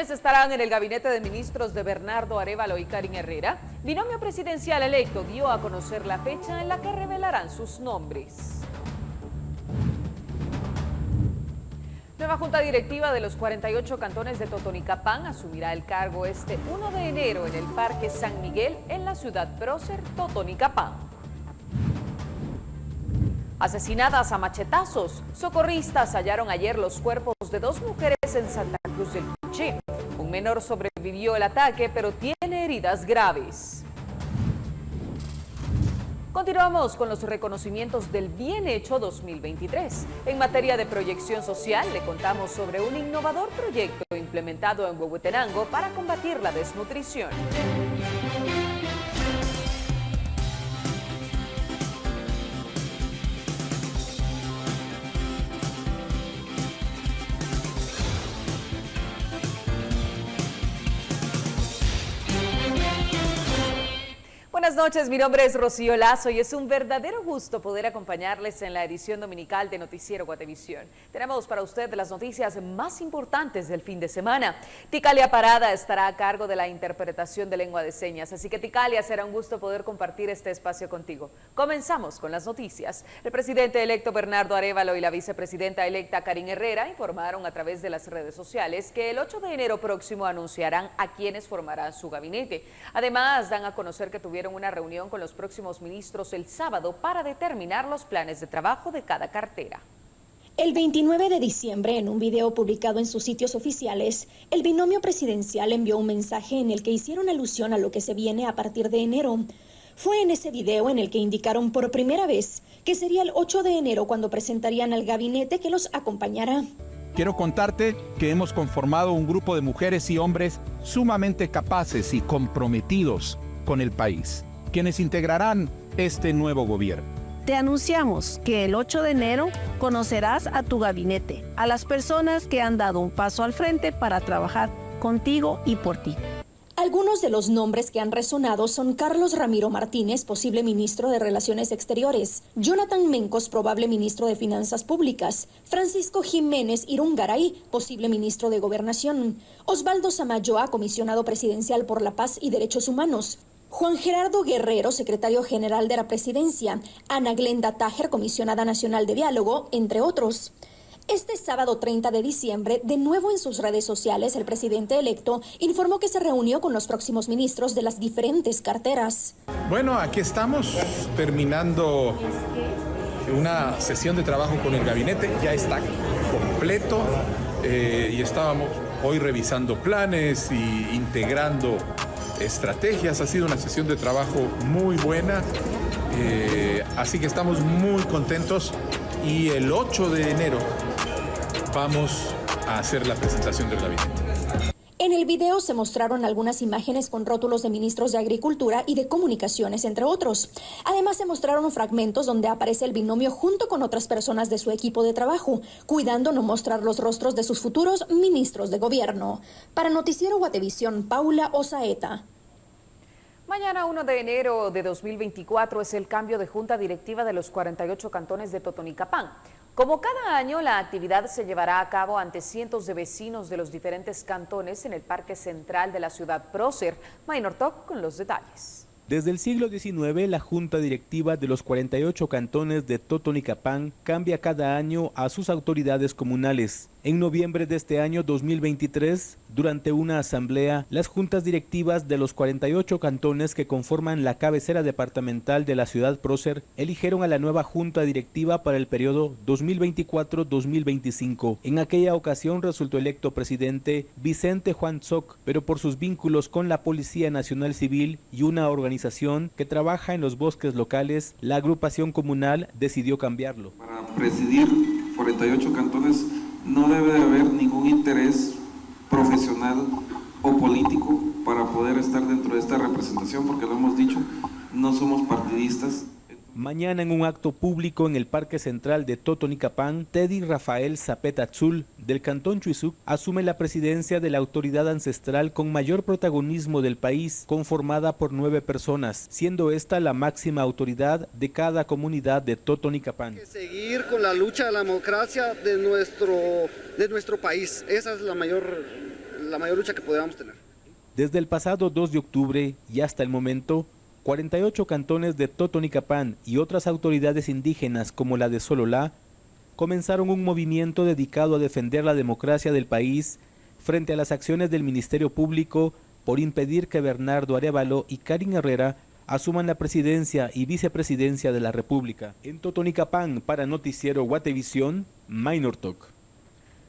¿Quiénes estarán en el gabinete de ministros de Bernardo Arévalo y Karin Herrera? Binomio presidencial electo dio a conocer la fecha en la que revelarán sus nombres. Nueva junta directiva de los 48 cantones de Totonicapán asumirá el cargo este 1 de enero en el Parque San Miguel en la ciudad prócer Totonicapán. Asesinadas a machetazos, socorristas hallaron ayer los cuerpos de 2 mujeres en Santa Cruz del Quiché. Un menor sobrevivió el ataque, pero tiene heridas graves. Continuamos con los reconocimientos del Bien Hecho 2023. En materia de proyección social, le contamos sobre un innovador proyecto implementado en Huehuetenango para combatir la desnutrición. Buenas noches, mi nombre es Rocío Lazo y es un verdadero gusto poder acompañarles en la edición dominical de Noticiero Guatevisión. Tenemos para usted las noticias más importantes del fin de semana. Ticalia Parada estará a cargo de la interpretación de lengua de señas, así que Ticalia, será un gusto poder compartir este espacio contigo. Comenzamos con las noticias. El presidente electo Bernardo Arévalo y la vicepresidenta electa Karin Herrera informaron a través de las redes sociales que el 8 de enero próximo anunciarán a quienes formarán su gabinete. Además, dan a conocer que tuvieron una reunión con los próximos ministros el sábado para determinar los planes de trabajo de cada cartera. El 29 de diciembre, en un video publicado en sus sitios oficiales, el binomio presidencial envió un mensaje en el que hicieron alusión a lo que se viene a partir de enero. Fue en ese video en el que indicaron por primera vez que sería el 8 de enero cuando presentarían al gabinete que los acompañará. Quiero contarte que hemos conformado un grupo de mujeres y hombres sumamente capaces y comprometidos con el país, quienes integrarán este nuevo gobierno. Te anunciamos que el 8 de enero conocerás a tu gabinete, a las personas que han dado un paso al frente para trabajar contigo y por ti. Algunos de los nombres que han resonado son Carlos Ramiro Martínez, posible ministro de Relaciones Exteriores, Jonathan Mencos, probable ministro de Finanzas Públicas, Francisco Jiménez Irungaray, posible ministro de Gobernación, Osvaldo Samayoa, comisionado presidencial por la Paz y Derechos Humanos, Juan Gerardo Guerrero, secretario general de la Presidencia, Ana Glenda Tájer, comisionada nacional de diálogo, entre otros. Este sábado 30 de diciembre, de nuevo en sus redes sociales, el presidente electo informó que se reunió con los próximos ministros de las diferentes carteras. Bueno, aquí estamos terminando una sesión de trabajo con el gabinete, ya está completo y estábamos hoy revisando planes y integrando estrategias. Ha sido una sesión de trabajo muy buena, así que estamos muy contentos y el 8 de enero vamos a hacer la presentación del gabinete. En el video se mostraron algunas imágenes con rótulos de ministros de Agricultura y de Comunicaciones, entre otros. Además se mostraron fragmentos donde aparece el binomio junto con otras personas de su equipo de trabajo, cuidando no mostrar los rostros de sus futuros ministros de gobierno. Para Noticiero Guatevisión, Paula Osaeta. Mañana 1 de enero de 2024 es el cambio de junta directiva de los 48 cantones de Totonicapán. Como cada año, la actividad se llevará a cabo ante cientos de vecinos de los diferentes cantones en el Parque Central de la ciudad prócer. Maynor Toc con los detalles. Desde el siglo XIX, la junta directiva de los 48 cantones de Totonicapán cambia cada año a sus autoridades comunales. En noviembre de este año 2023, durante una asamblea, las juntas directivas de los 48 cantones que conforman la cabecera departamental de la ciudad prócer eligieron a la nueva junta directiva para el periodo 2024-2025. En aquella ocasión resultó electo presidente Vicente Juan Tzoc, pero por sus vínculos con la Policía Nacional Civil y una organización que trabaja en los bosques locales, la agrupación comunal decidió cambiarlo. Para presidir 48 cantones no debe de haber ningún interés profesional o político para poder estar dentro de esta representación, porque lo hemos dicho, no somos partidistas. Mañana, en un acto público en el Parque Central de Totonicapán, Teddy Rafael Zapeta Tzul, del Cantón Chuizuc, asume la presidencia de la autoridad ancestral con mayor protagonismo del país, conformada por 9 personas, siendo esta la máxima autoridad de cada comunidad de Totonicapán. Seguir con la lucha de la democracia de nuestro país, esa es la la mayor lucha que podamos tener. Desde el pasado 2 de octubre y hasta el momento, 48 cantones de Totonicapán y otras autoridades indígenas como la de Sololá comenzaron un movimiento dedicado a defender la democracia del país frente a las acciones del Ministerio Público por impedir que Bernardo Arévalo y Karin Herrera asuman la presidencia y vicepresidencia de la República. En Totonicapán, para Noticiero Guatevisión, Minor Talk.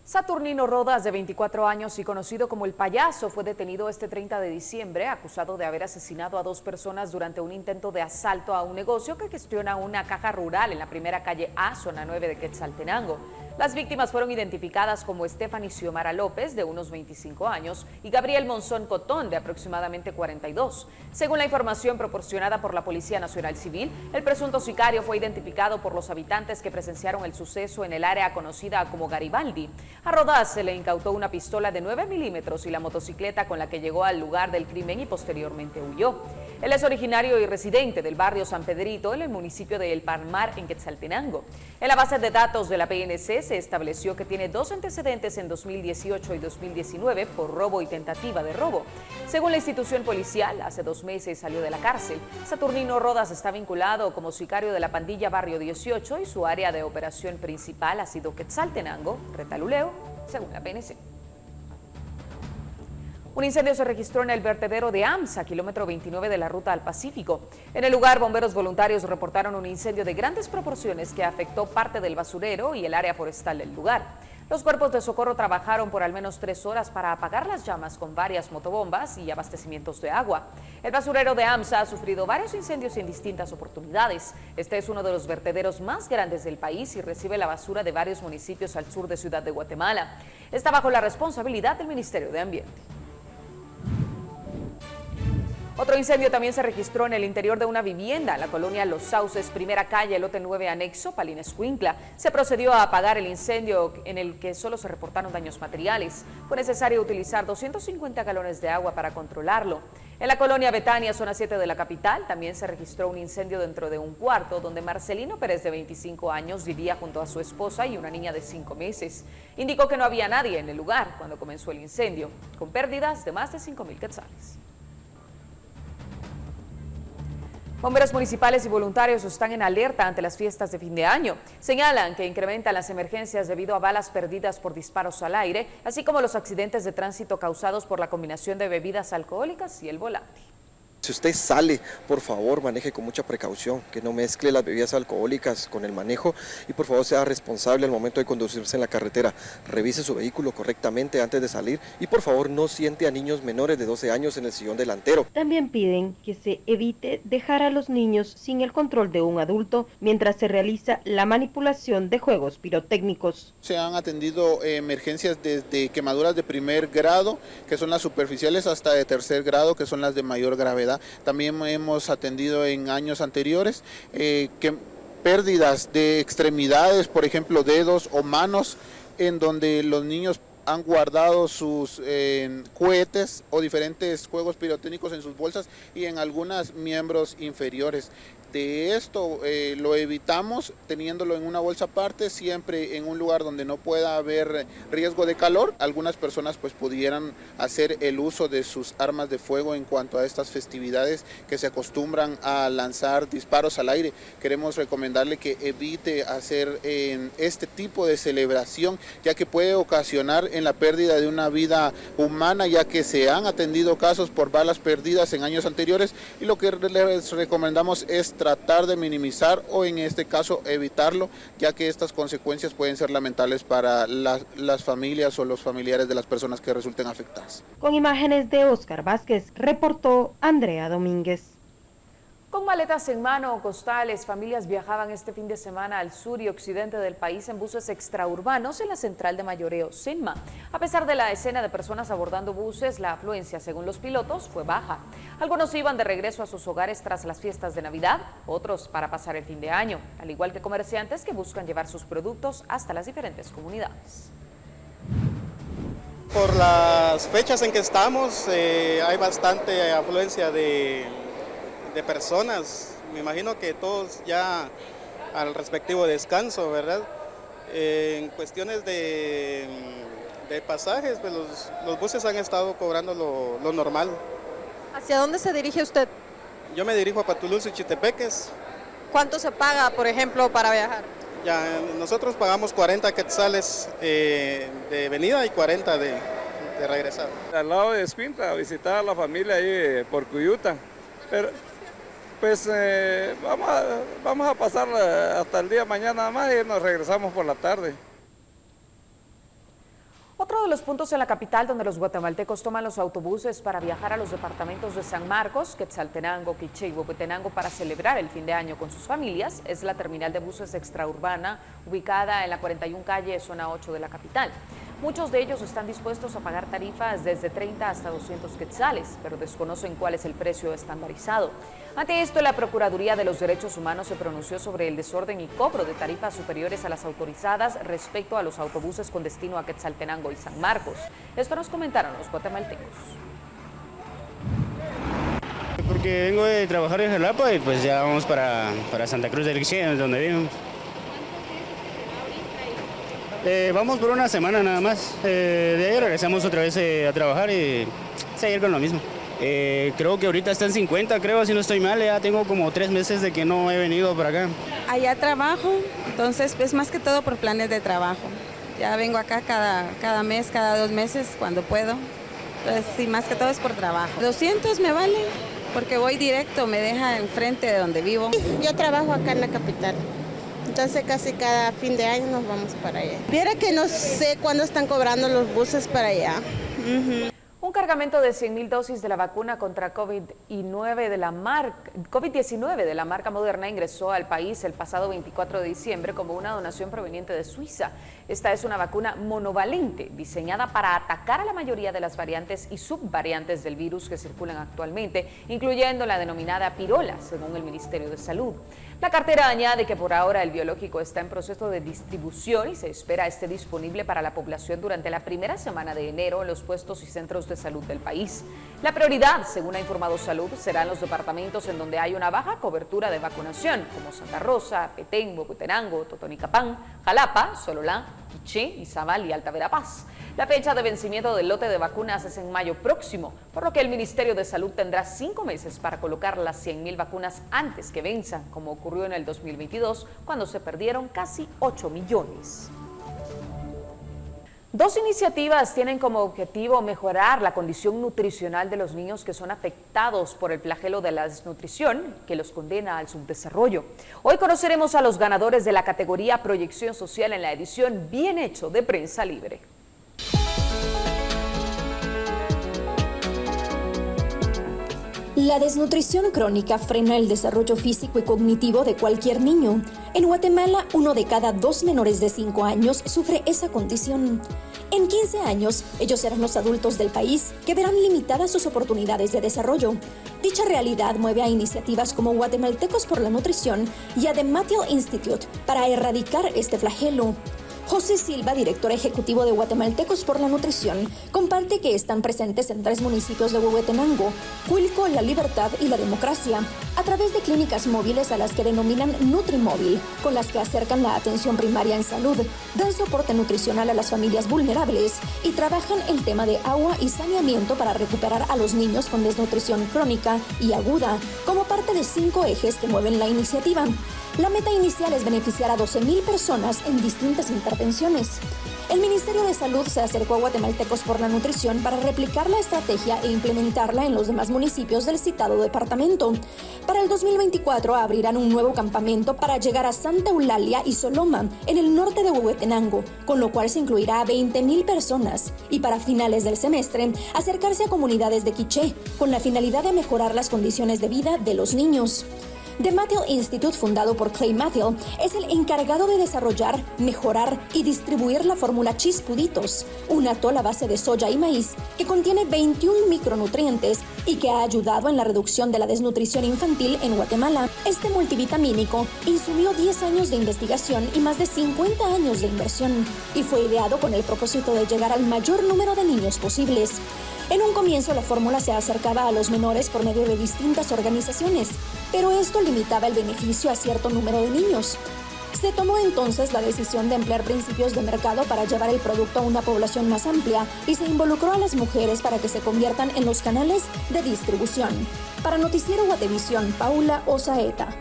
Saturnino Rodas, de 24 años y conocido como El Payaso, fue detenido este 30 de diciembre, acusado de haber asesinado a 2 personas durante un intento de asalto a un negocio que gestiona una caja rural en la primera calle A, zona 9 de Quetzaltenango. Las víctimas fueron identificadas como Stephanie Xiomara López, de unos 25 años, y Gabriel Monzón Cotón, de aproximadamente 42. Según la información proporcionada por la Policía Nacional Civil, el presunto sicario fue identificado por los habitantes que presenciaron el suceso en el área conocida como Garibaldi. A Rodas se le incautó una pistola de 9 milímetros y la motocicleta con la que llegó al lugar del crimen y posteriormente huyó. Él es originario y residente del barrio San Pedrito, en el municipio de El Palmar, en Quetzaltenango. En la base de datos de la PNC se estableció que tiene 2 antecedentes en 2018 y 2019 por robo y tentativa de robo. Según la institución policial, hace 2 meses salió de la cárcel. Saturnino Rodas está vinculado como sicario de la pandilla Barrio 18 y su área de operación principal ha sido Quetzaltenango, Retaluleu, según la PNC. Un incendio se registró en el vertedero de AMSA, kilómetro 29 de la ruta al Pacífico. En el lugar, bomberos voluntarios reportaron un incendio de grandes proporciones que afectó parte del basurero y el área forestal del lugar. Los cuerpos de socorro trabajaron por al menos 3 horas para apagar las llamas con varias motobombas y abastecimientos de agua. El basurero de AMSA ha sufrido varios incendios en distintas oportunidades. Este es uno de los vertederos más grandes del país y recibe la basura de varios municipios al sur de Ciudad de Guatemala. Está bajo la responsabilidad del Ministerio de Ambiente. Otro incendio también se registró en el interior de una vivienda en la colonia Los Sauces, primera calle, lote 9 anexo, Palín-Escuintla. Se procedió a apagar el incendio en el que solo se reportaron daños materiales. Fue necesario utilizar 250 galones de agua para controlarlo. En la colonia Betania, zona 7 de la capital, también se registró un incendio dentro de un cuarto donde Marcelino Pérez, de 25 años, vivía junto a su esposa y una niña de 5 meses. Indicó que no había nadie en el lugar cuando comenzó el incendio, con pérdidas de más de 5.000 quetzales. Bomberos municipales y voluntarios están en alerta ante las fiestas de fin de año. Señalan que incrementan las emergencias debido a balas perdidas por disparos al aire, así como los accidentes de tránsito causados por la combinación de bebidas alcohólicas y el volante. Si usted sale, por favor, maneje con mucha precaución, que no mezcle las bebidas alcohólicas con el manejo y por favor sea responsable al momento de conducirse en la carretera. Revise su vehículo correctamente antes de salir y por favor no siente a niños menores de 12 años en el sillón delantero. También piden que se evite dejar a los niños sin el control de un adulto mientras se realiza la manipulación de juegos pirotécnicos. Se han atendido emergencias desde quemaduras de primer grado, que son las superficiales, hasta de tercer grado, que son las de mayor gravedad. También hemos atendido en años anteriores pérdidas de extremidades, por ejemplo dedos o manos, en donde los niños han guardado sus cohetes o diferentes juegos pirotécnicos en sus bolsas y en algunos miembros inferiores. De esto lo evitamos teniéndolo en una bolsa aparte, siempre en un lugar donde no pueda haber riesgo de calor. Algunas personas pues pudieran hacer el uso de sus armas de fuego en cuanto a estas festividades que se acostumbran a lanzar disparos al aire. Queremos recomendarle que evite hacer este tipo de celebración, ya que puede ocasionar en la pérdida de una vida humana, ya que se han atendido casos por balas perdidas en años anteriores y lo que les recomendamos es tratar de minimizar o en este caso evitarlo, ya que estas consecuencias pueden ser lamentables para las familias o los familiares de las personas que resulten afectadas. Con imágenes de Oscar Vázquez, reportó Andrea Domínguez. Con maletas en mano o costales, familias viajaban este fin de semana al sur y occidente del país en buses extraurbanos en la central de mayoreo Sinma. A pesar de la escena de personas abordando buses, la afluencia, según los pilotos, fue baja. Algunos iban de regreso a sus hogares tras las fiestas de Navidad, otros para pasar el fin de año, al igual que comerciantes que buscan llevar sus productos hasta las diferentes comunidades. Por las fechas en que estamos, hay bastante afluencia de personas. Me imagino que todos ya al respectivo descanso, ¿verdad? En cuestiones de De pasajes, pues los buses han estado cobrando lo normal. ¿Hacia dónde se dirige usted? Yo me dirijo a Patulús y Chitepeques. ¿Cuánto se paga, por ejemplo, para viajar? Ya, nosotros pagamos 40 quetzales de venida y 40 de regresar. Al lado de Escuintla, a visitar a la familia ahí por Cuyuta. Pero pues vamos a pasar hasta el día mañana más y nos regresamos por la tarde. Otro de los puntos en la capital donde los guatemaltecos toman los autobuses para viajar a los departamentos de San Marcos, Quetzaltenango, Quiché y Huehuetenango para celebrar el fin de año con sus familias es la terminal de buses extraurbana ubicada en la 41 calle, zona 8 de la capital. Muchos de ellos están dispuestos a pagar tarifas desde 30 hasta 200 quetzales, pero desconocen cuál es el precio estandarizado. Ante esto, la Procuraduría de los Derechos Humanos se pronunció sobre el desorden y cobro de tarifas superiores a las autorizadas respecto a los autobuses con destino a Quetzaltenango y San Marcos. Esto nos comentaron los guatemaltecos. Porque vengo de trabajar en Jalapa y pues ya vamos para Santa Cruz del Quiché, donde vivimos. Vamos por una semana nada más. De ahí regresamos otra vez a trabajar y seguir con lo mismo. Creo que ahorita está en 50, creo, si no estoy mal. Ya tengo como 3 meses de que no he venido para acá. Allá trabajo, entonces pues más que todo por planes de trabajo. Ya vengo acá cada mes, cada 2 meses cuando puedo. Entonces sí, más que todo es por trabajo. 200 me vale porque voy directo, me deja enfrente de donde vivo. Yo trabajo acá en la capital. Entonces casi cada fin de año nos vamos para allá. Viera que no sé cuándo están cobrando los buses para allá. Un cargamento de 100,000 dosis de la vacuna contra COVID-19 de la marca Moderna ingresó al país el pasado 24 de diciembre como una donación proveniente de Suiza. Esta es una vacuna monovalente diseñada para atacar a la mayoría de las variantes y subvariantes del virus que circulan actualmente, incluyendo la denominada pirola, según el Ministerio de Salud. La cartera añade que por ahora el biológico está en proceso de distribución y se espera esté disponible para la población durante la primera semana de enero en los puestos y centros de salud del país. La prioridad, según ha informado Salud, serán los departamentos en donde hay una baja cobertura de vacunación, como Santa Rosa, Petén, Huehuetenango, Totonicapán, Jalapa, Sololá, Quiché, Izabal y Alta Verapaz. La fecha de vencimiento del lote de vacunas es en mayo próximo, por lo que el Ministerio de Salud tendrá 5 meses para colocar las 100,000 vacunas antes que venzan, como ocurrió en el 2022, cuando se perdieron casi 8 millones. 2 iniciativas tienen como objetivo mejorar la condición nutricional de los niños que son afectados por el flagelo de la desnutrición, que los condena al subdesarrollo. Hoy conoceremos a los ganadores de la categoría Proyección Social en la edición Bien Hecho de Prensa Libre. La desnutrición crónica frena el desarrollo físico y cognitivo de cualquier niño. En Guatemala, 1 de cada 2 menores de 5 años sufre esa condición. En 15 años, ellos serán los adultos del país que verán limitadas sus oportunidades de desarrollo. Dicha realidad mueve a iniciativas como Guatemaltecos por la Nutrición y a The Mathiel Institute para erradicar este flagelo. José Silva, director ejecutivo de Guatemaltecos por la Nutrición, comparte que están presentes en 3 municipios de Huehuetenango, Cuilco, La Libertad y La Democracia, a través de clínicas móviles a las que denominan Nutrimóvil, con las que acercan la atención primaria en salud, dan soporte nutricional a las familias vulnerables y trabajan el tema de agua y saneamiento para recuperar a los niños con desnutrición crónica y aguda, como parte de 5 ejes que mueven la iniciativa. La meta inicial es beneficiar a 12,000 personas en distintas intervenciones. El Ministerio de Salud se acercó a Guatemaltecos por la Nutrición para replicar la estrategia e implementarla en los demás municipios del citado departamento. Para el 2024 abrirán un nuevo campamento para llegar a Santa Eulalia y Soloma, en el norte de Huehuetenango, con lo cual se incluirá a 20,000 personas. Y para finales del semestre, acercarse a comunidades de Quiché, con la finalidad de mejorar las condiciones de vida de los niños. The Mathiel Institute, fundado por Clay Mathiel, es el encargado de desarrollar, mejorar y distribuir la fórmula Chispuditos, un atol a base de soya y maíz que contiene 21 micronutrientes y que ha ayudado en la reducción de la desnutrición infantil en Guatemala. Este multivitamínico insumió 10 años de investigación y más de 50 años de inversión y fue ideado con el propósito de llegar al mayor número de niños posibles. En un comienzo, la fórmula se acercaba a los menores por medio de distintas organizaciones, pero esto limitaba el beneficio a cierto número de niños. Se tomó entonces la decisión de emplear principios de mercado para llevar el producto a una población más amplia y se involucró a las mujeres para que se conviertan en los canales de distribución. Para Noticiero Guatevisión, Paula Osaeta.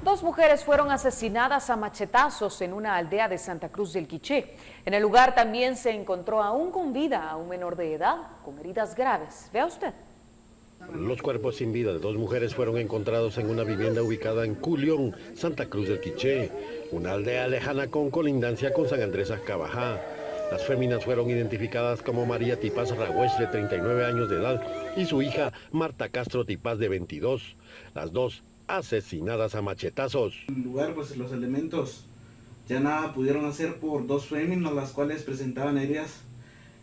Dos mujeres fueron asesinadas a machetazos en una aldea de Santa Cruz del Quiché. En el lugar también se encontró aún con vida a un menor de edad con heridas graves. Vea usted. Los cuerpos sin vida de dos mujeres fueron encontrados en una vivienda ubicada en Culión, Santa Cruz del Quiché, una aldea lejana con colindancia con San Andrés Azcabajá. Las féminas fueron identificadas como María Tipaz Ragüech, de 39 años de edad, y su hija Marta Castro Tipaz, de 22. Las dos asesinadas a machetazos. En el lugar, pues los elementos ya nada pudieron hacer por dos féminas, las cuales presentaban heridas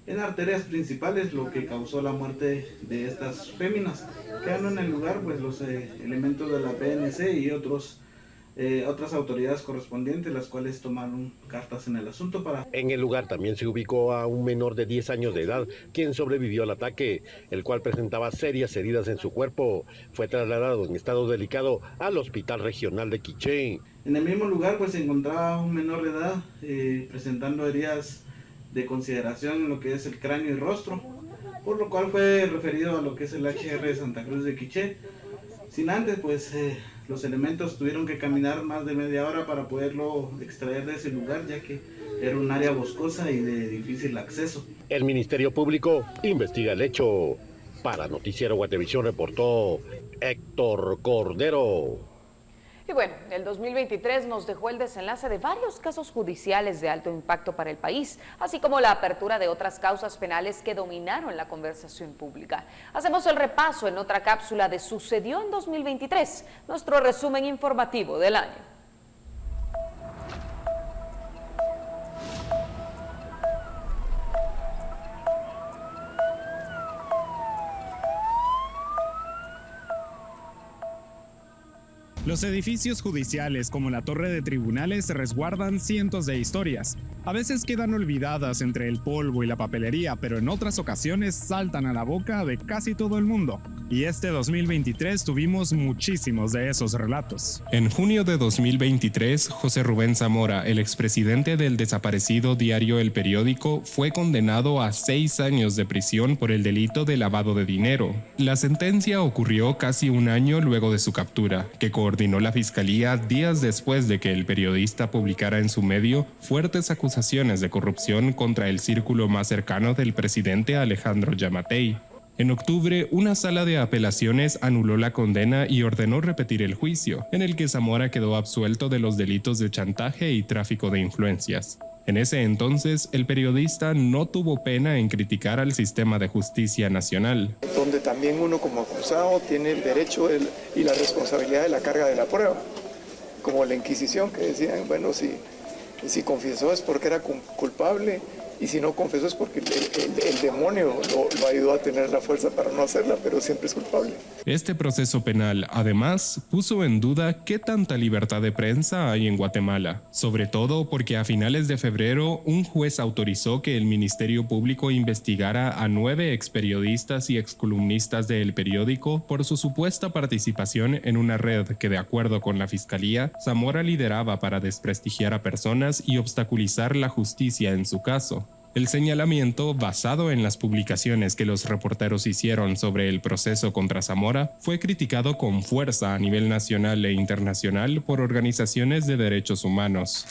en arterias principales, lo que causó la muerte de estas féminas. Quedando en el lugar pues los elementos de la PNC y otras autoridades correspondientes, las cuales tomaron cartas en el asunto para... En el lugar también se ubicó a un menor de 10 años de edad, quien sobrevivió al ataque, el cual presentaba serias heridas en su cuerpo. Fue trasladado en estado delicado al Hospital Regional de Quiché. En el mismo lugar pues se encontraba un menor de edad presentando heridas de consideración en lo que es el cráneo y rostro, por lo cual fue referido a lo que es el HR de Santa Cruz de Quiché. Sin antes, pues los elementos tuvieron que caminar más de media hora para poderlo extraer de ese lugar, ya que era un área boscosa y de difícil acceso. El Ministerio Público investiga el hecho. Para Noticiero Guatevisión reportó Héctor Cordero. Y bueno, el 2023 nos dejó el desenlace de varios casos judiciales de alto impacto para el país, así como la apertura de otras causas penales que dominaron la conversación pública. Hacemos el repaso en otra cápsula de Sucedió en 2023, nuestro resumen informativo del año. Los edificios judiciales, como la torre de tribunales, resguardan cientos de historias. A veces quedan olvidadas entre el polvo y la papelería, pero en otras ocasiones saltan a la boca de casi todo el mundo. Y este 2023 tuvimos muchísimos de esos relatos. En junio de 2023, José Rubén Zamora, el expresidente del desaparecido diario El Periódico, fue condenado a 6 años de prisión por el delito de lavado de dinero. La sentencia ocurrió casi un año luego de su captura, que coordinó la fiscalía días después de que el periodista publicara en su medio fuertes acusaciones de corrupción contra el círculo más cercano del presidente Alejandro Yamatei. En octubre, una sala de apelaciones anuló la condena y ordenó repetir el juicio, en el que Zamora quedó absuelto de los delitos de chantaje y tráfico de influencias. En ese entonces, el periodista no tuvo pena en criticar al sistema de justicia nacional. Donde también uno como acusado tiene el derecho y la responsabilidad de la carga de la prueba. Como la Inquisición, que decían, bueno, si confesó es porque era culpable, y si no confesó es porque el demonio lo ayudó a tener la fuerza para no hacerla, pero siempre es culpable. Este proceso penal, además, puso en duda qué tanta libertad de prensa hay en Guatemala, sobre todo porque a finales de febrero un juez autorizó que el Ministerio Público investigara a 9 experiodistas y excolumnistas de El Periódico por su supuesta participación en una red que, de acuerdo con la Fiscalía, Zamora lideraba para desprestigiar a personas y obstaculizar la justicia en su caso. El señalamiento, basado en las publicaciones que los reporteros hicieron sobre el proceso contra Zamora, fue criticado con fuerza a nivel nacional e internacional por organizaciones de derechos humanos.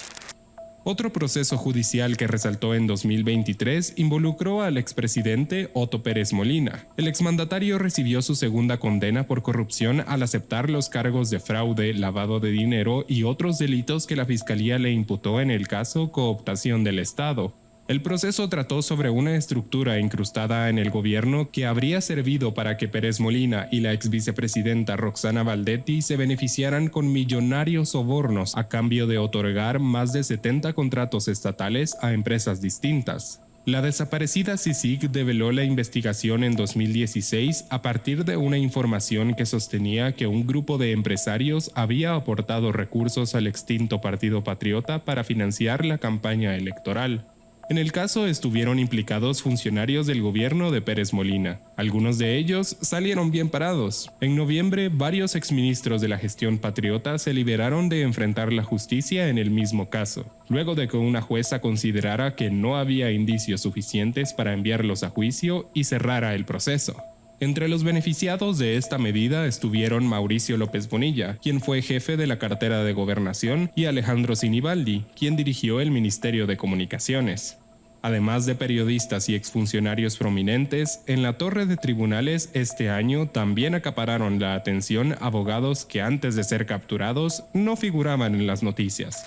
Otro proceso judicial que resaltó en 2023 involucró al expresidente Otto Pérez Molina. El exmandatario recibió su segunda condena por corrupción al aceptar los cargos de fraude, lavado de dinero y otros delitos que la Fiscalía le imputó en el caso Cooptación del Estado. El proceso trató sobre una estructura incrustada en el gobierno que habría servido para que Pérez Molina y la exvicepresidenta Roxana Valdetti se beneficiaran con millonarios sobornos a cambio de otorgar más de 70 contratos estatales a empresas distintas. La desaparecida CICIG develó la investigación en 2016 a partir de una información que sostenía que un grupo de empresarios había aportado recursos al extinto Partido Patriota para financiar la campaña electoral. En el caso estuvieron implicados funcionarios del gobierno de Pérez Molina. Algunos de ellos salieron bien parados. En noviembre, varios exministros de la gestión patriota se liberaron de enfrentar la justicia en el mismo caso, luego de que una jueza considerara que no había indicios suficientes para enviarlos a juicio y cerrara el proceso. Entre los beneficiados de esta medida estuvieron Mauricio López Bonilla, quien fue jefe de la cartera de Gobernación, y Alejandro Sinibaldi, quien dirigió el Ministerio de Comunicaciones. Además de periodistas y exfuncionarios prominentes, en la torre de tribunales este año también acapararon la atención abogados que antes de ser capturados no figuraban en las noticias.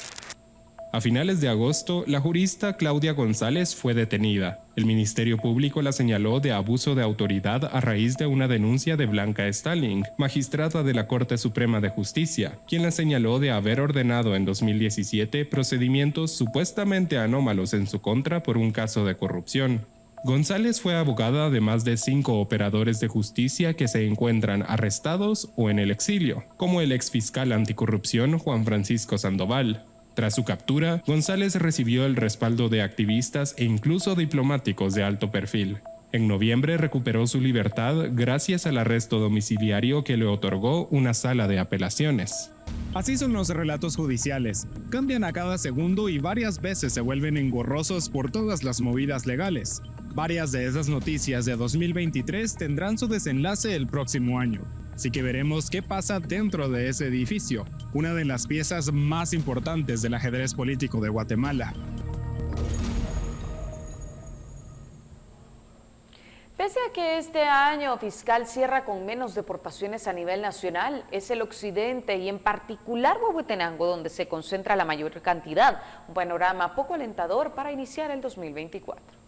A finales de agosto, la jurista Claudia González fue detenida. El Ministerio Público la señaló de abuso de autoridad a raíz de una denuncia de Blanca Stalling, magistrada de la Corte Suprema de Justicia, quien la señaló de haber ordenado en 2017 procedimientos supuestamente anómalos en su contra por un caso de corrupción. González fue abogada de más de 5 operadores de justicia que se encuentran arrestados o en el exilio, como el exfiscal anticorrupción Juan Francisco Sandoval. Tras su captura, González recibió el respaldo de activistas e incluso diplomáticos de alto perfil. En noviembre recuperó su libertad gracias al arresto domiciliario que le otorgó una sala de apelaciones. Así son los relatos judiciales. Cambian a cada segundo y varias veces se vuelven engorrosos por todas las movidas legales. Varias de esas noticias de 2023 tendrán su desenlace el próximo año. Así que veremos qué pasa dentro de ese edificio, una de las piezas más importantes del ajedrez político de Guatemala. Pese a que este año fiscal cierra con menos deportaciones a nivel nacional, es el occidente y en particular Huehuetenango donde se concentra la mayor cantidad, un panorama poco alentador para iniciar el 2024.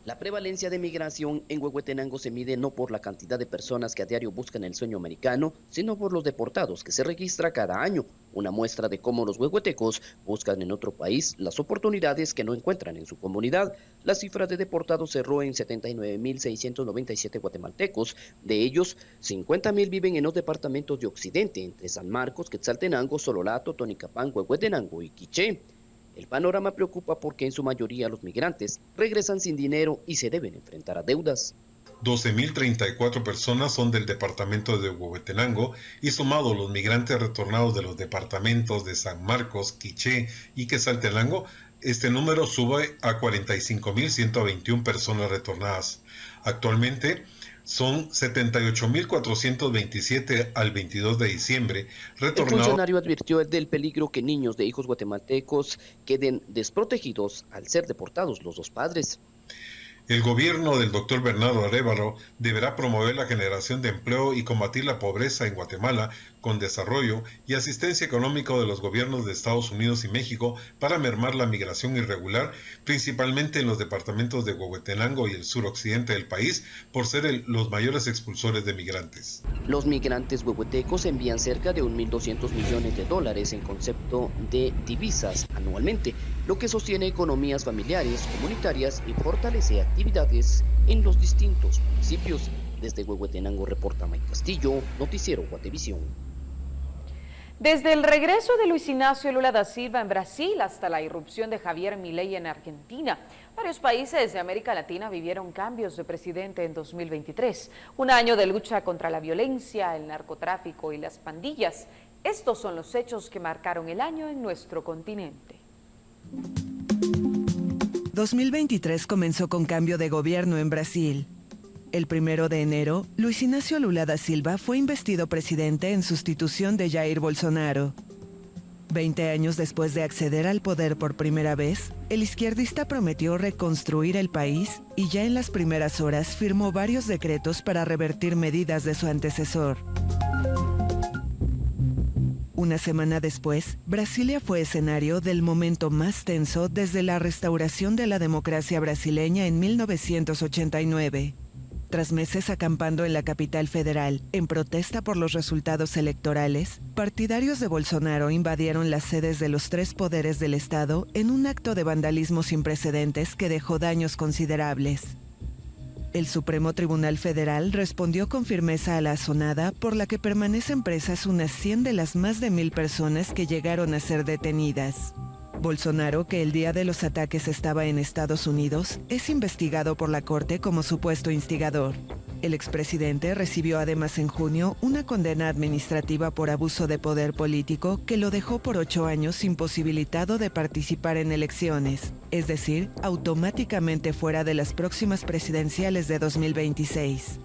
La prevalencia de migración en Huehuetenango se mide no por la cantidad de personas que a diario buscan el sueño americano, sino por los deportados que se registra cada año, una muestra de cómo los huehuetecos buscan en otro país las oportunidades que no encuentran en su comunidad. La cifra de deportados cerró en 79.697 guatemaltecos, de ellos 50.000 viven en los departamentos de Occidente, entre San Marcos, Quetzaltenango, Sololato, Tonicapán, Huehuetenango y Quiché. El panorama preocupa porque en su mayoría los migrantes regresan sin dinero y se deben enfrentar a deudas. 12.034 personas son del departamento de Huehuetenango y sumados los migrantes retornados de los departamentos de San Marcos, Quiché y Quetzaltenango, este número sube a 45.121 personas retornadas. Actualmente son 78.427 al 22 de diciembre retornados. El funcionario advirtió del peligro que niños de hijos guatemaltecos queden desprotegidos al ser deportados los dos padres. El gobierno del doctor Bernardo Arévalo deberá promover la generación de empleo y combatir la pobreza en Guatemala con desarrollo y asistencia económica de los gobiernos de Estados Unidos y México para mermar la migración irregular, principalmente en los departamentos de Huehuetenango y el suroccidente del país, por ser los mayores expulsores de migrantes. Los migrantes huehuetecos envían cerca de 1.200 millones de dólares en concepto de divisas anualmente, lo que sostiene economías familiares, comunitarias y fortalece actividades en los distintos municipios. Desde Huehuetenango reporta Mike Castillo, Noticiero Guatevisión. Desde el regreso de Luis Ignacio Lula da Silva en Brasil hasta la irrupción de Javier Milei en Argentina, varios países de América Latina vivieron cambios de presidente en 2023. Un año de lucha contra la violencia, el narcotráfico y las pandillas. Estos son los hechos que marcaron el año en nuestro continente. 2023 comenzó con cambio de gobierno en Brasil. El 1 de enero, Luis Ignacio Lula da Silva fue investido presidente en sustitución de Jair Bolsonaro. 20 años después de acceder al poder por primera vez, el izquierdista prometió reconstruir el país y ya en las primeras horas firmó varios decretos para revertir medidas de su antecesor. Una semana después, Brasilia fue escenario del momento más tenso desde la restauración de la democracia brasileña en 1989. Tras meses acampando en la capital federal, en protesta por los resultados electorales, partidarios de Bolsonaro invadieron las sedes de los 3 poderes del Estado en un acto de vandalismo sin precedentes que dejó daños considerables. El Supremo Tribunal Federal respondió con firmeza a la azonada por la que permanecen presas unas 100 de las más de 1.000 personas que llegaron a ser detenidas. Bolsonaro, que el día de los ataques estaba en Estados Unidos, es investigado por la Corte como supuesto instigador. El expresidente recibió además en junio una condena administrativa por abuso de poder político que lo dejó por 8 años imposibilitado de participar en elecciones, es decir, automáticamente fuera de las próximas presidenciales de 2026.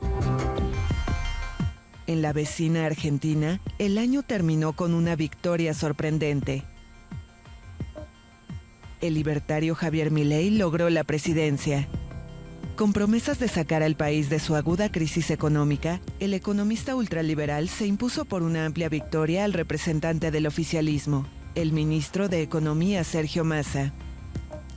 En la vecina Argentina, el año terminó con una victoria sorprendente. El libertario Javier Milei logró la presidencia. Con promesas de sacar al país de su aguda crisis económica, el economista ultraliberal se impuso por una amplia victoria al representante del oficialismo, el ministro de Economía Sergio Massa.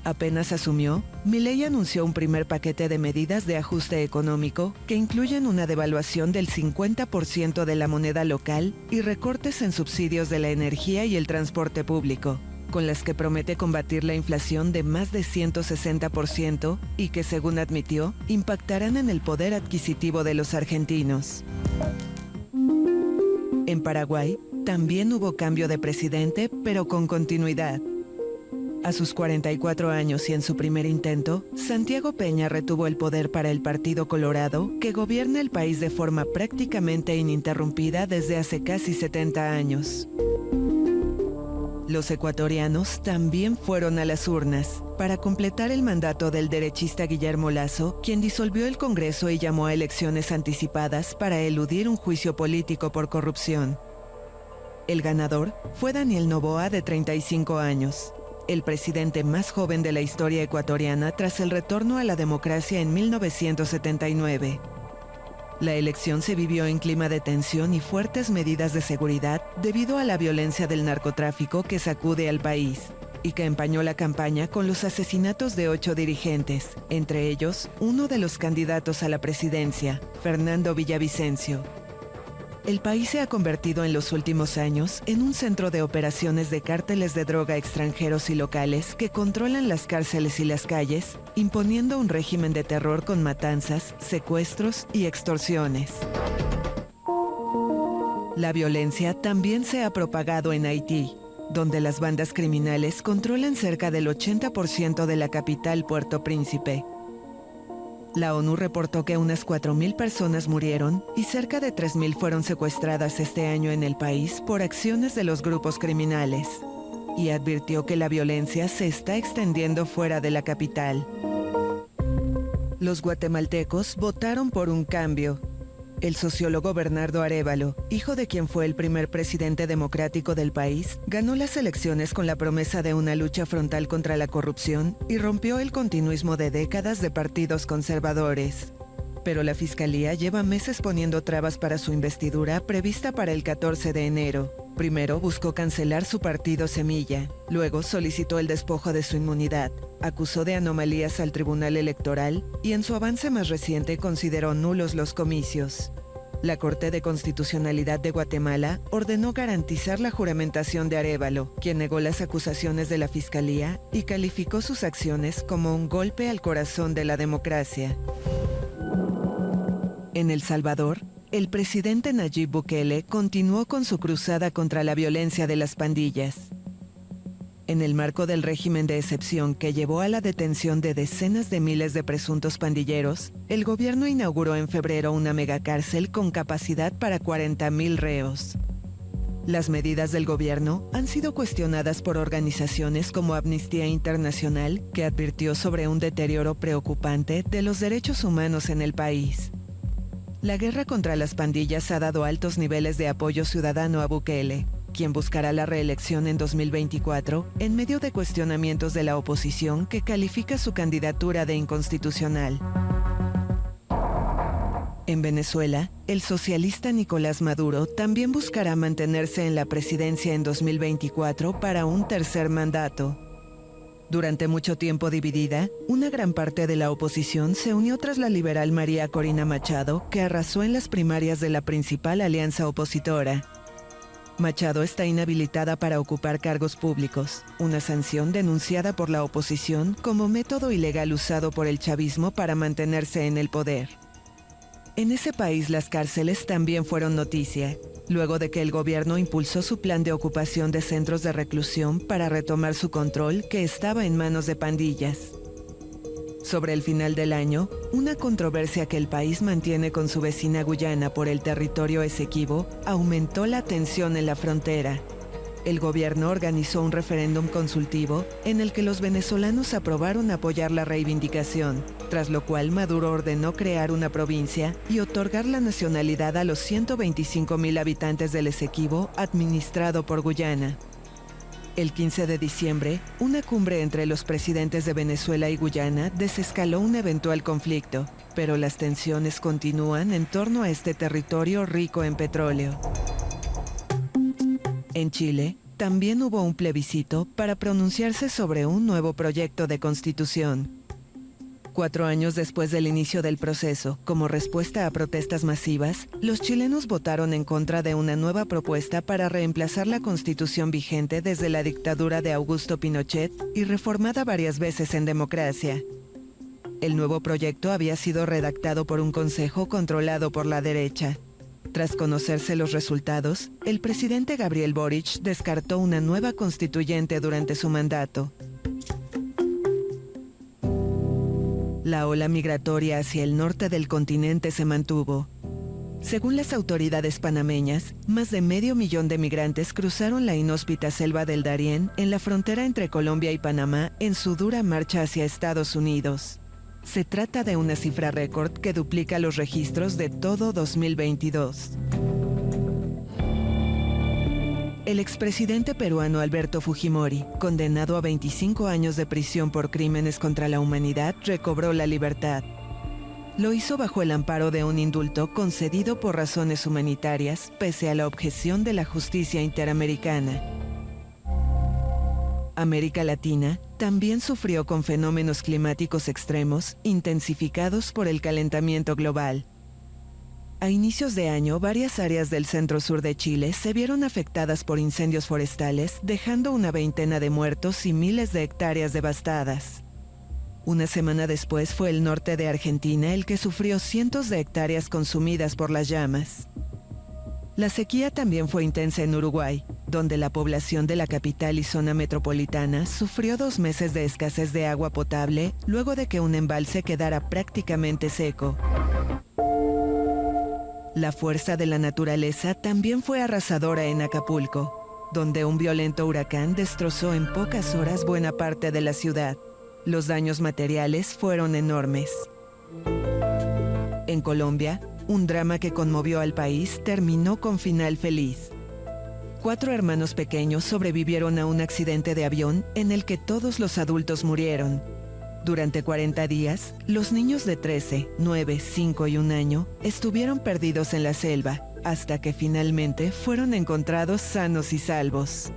Apenas asumió, Milei anunció un primer paquete de medidas de ajuste económico que incluyen una devaluación del 50% de la moneda local y recortes en subsidios de la energía y el transporte público, con las que promete combatir la inflación de más de 160% y que, según admitió, impactarán en el poder adquisitivo de los argentinos. En Paraguay, también hubo cambio de presidente, pero con continuidad. A sus 44 años y en su primer intento, Santiago Peña retuvo el poder para el Partido Colorado, que gobierna el país de forma prácticamente ininterrumpida desde hace casi 70 años. Los ecuatorianos también fueron a las urnas para completar el mandato del derechista Guillermo Lasso, quien disolvió el Congreso y llamó a elecciones anticipadas para eludir un juicio político por corrupción. El ganador fue Daniel Noboa, de 35 años, el presidente más joven de la historia ecuatoriana tras el retorno a la democracia en 1979. La elección se vivió en clima de tensión y fuertes medidas de seguridad debido a la violencia del narcotráfico que sacude al país y que empañó la campaña con los asesinatos de 8 dirigentes, entre ellos uno de los candidatos a la presidencia, Fernando Villavicencio. El país se ha convertido en los últimos años en un centro de operaciones de cárteles de droga extranjeros y locales que controlan las cárceles y las calles, imponiendo un régimen de terror con matanzas, secuestros y extorsiones. La violencia también se ha propagado en Haití, donde las bandas criminales controlan cerca del 80% de la capital, Puerto Príncipe. La ONU reportó que unas 4.000 personas murieron y cerca de 3.000 fueron secuestradas este año en el país por acciones de los grupos criminales, y advirtió que la violencia se está extendiendo fuera de la capital. Los guatemaltecos votaron por un cambio. El sociólogo Bernardo Arévalo, hijo de quien fue el primer presidente democrático del país, ganó las elecciones con la promesa de una lucha frontal contra la corrupción y rompió el continuismo de décadas de partidos conservadores. Pero la Fiscalía lleva meses poniendo trabas para su investidura prevista para el 14 de enero. Primero buscó cancelar su partido Semilla, luego solicitó el despojo de su inmunidad, acusó de anomalías al Tribunal Electoral y en su avance más reciente consideró nulos los comicios. La Corte de Constitucionalidad de Guatemala ordenó garantizar la juramentación de Arévalo, quien negó las acusaciones de la Fiscalía y calificó sus acciones como un golpe al corazón de la democracia. En El Salvador, el presidente Nayib Bukele continuó con su cruzada contra la violencia de las pandillas. En el marco del régimen de excepción que llevó a la detención de decenas de miles de presuntos pandilleros, el gobierno inauguró en febrero una megacárcel con capacidad para 40.000 reos. Las medidas del gobierno han sido cuestionadas por organizaciones como Amnistía Internacional, que advirtió sobre un deterioro preocupante de los derechos humanos en el país. La guerra contra las pandillas ha dado altos niveles de apoyo ciudadano a Bukele, quien buscará la reelección en 2024 en medio de cuestionamientos de la oposición que califica su candidatura de inconstitucional. En Venezuela, el socialista Nicolás Maduro también buscará mantenerse en la presidencia en 2024 para un tercer mandato. Durante mucho tiempo dividida, una gran parte de la oposición se unió tras la liberal María Corina Machado, que arrasó en las primarias de la principal alianza opositora. Machado está inhabilitada para ocupar cargos públicos, una sanción denunciada por la oposición como método ilegal usado por el chavismo para mantenerse en el poder. En ese país las cárceles también fueron noticia, luego de que el gobierno impulsó su plan de ocupación de centros de reclusión para retomar su control que estaba en manos de pandillas. Sobre el final del año, una controversia que el país mantiene con su vecina Guyana por el territorio Esequibo aumentó la tensión en la frontera. El gobierno organizó un referéndum consultivo en el que los venezolanos aprobaron apoyar la reivindicación, tras lo cual Maduro ordenó crear una provincia y otorgar la nacionalidad a los 125,000 habitantes del Esequibo administrado por Guyana. El 15 de diciembre, una cumbre entre los presidentes de Venezuela y Guyana desescaló un eventual conflicto, pero las tensiones continúan en torno a este territorio rico en petróleo. En Chile, también hubo un plebiscito para pronunciarse sobre un nuevo proyecto de constitución. 4 años después del inicio del proceso, como respuesta a protestas masivas, los chilenos votaron en contra de una nueva propuesta para reemplazar la constitución vigente desde la dictadura de Augusto Pinochet y reformada varias veces en democracia. El nuevo proyecto había sido redactado por un consejo controlado por la derecha. Tras conocerse los resultados, el presidente Gabriel Boric descartó una nueva constituyente durante su mandato. La ola migratoria hacia el norte del continente se mantuvo. Según las autoridades panameñas, más de 500,000 de migrantes cruzaron la inhóspita selva del Darién en la frontera entre Colombia y Panamá en su dura marcha hacia Estados Unidos. Se trata de una cifra récord que duplica los registros de todo 2022. El expresidente peruano Alberto Fujimori, condenado a 25 años de prisión por crímenes contra la humanidad, recobró la libertad. Lo hizo bajo el amparo de un indulto concedido por razones humanitarias, pese a la objeción de la justicia interamericana. América Latina también sufrió con fenómenos climáticos extremos intensificados por el calentamiento global. A inicios de año, varias áreas del centro-sur de Chile se vieron afectadas por incendios forestales, dejando una veintena de muertos y miles de hectáreas devastadas. Una semana después fue el norte de Argentina el que sufrió cientos de hectáreas consumidas por las llamas. La sequía también fue intensa en Uruguay, donde la población de la capital y zona metropolitana sufrió 2 meses de escasez de agua potable luego de que un embalse quedara prácticamente seco. La fuerza de la naturaleza también fue arrasadora en Acapulco, donde un violento huracán destrozó en pocas horas buena parte de la ciudad. Los daños materiales fueron enormes. En Colombia, un drama que conmovió al país terminó con final feliz. 4 hermanos pequeños sobrevivieron a un accidente de avión en el que todos los adultos murieron. Durante 40 días, los niños de 13, 9, 5 y 1 año estuvieron perdidos en la selva, hasta que finalmente fueron encontrados sanos y salvos.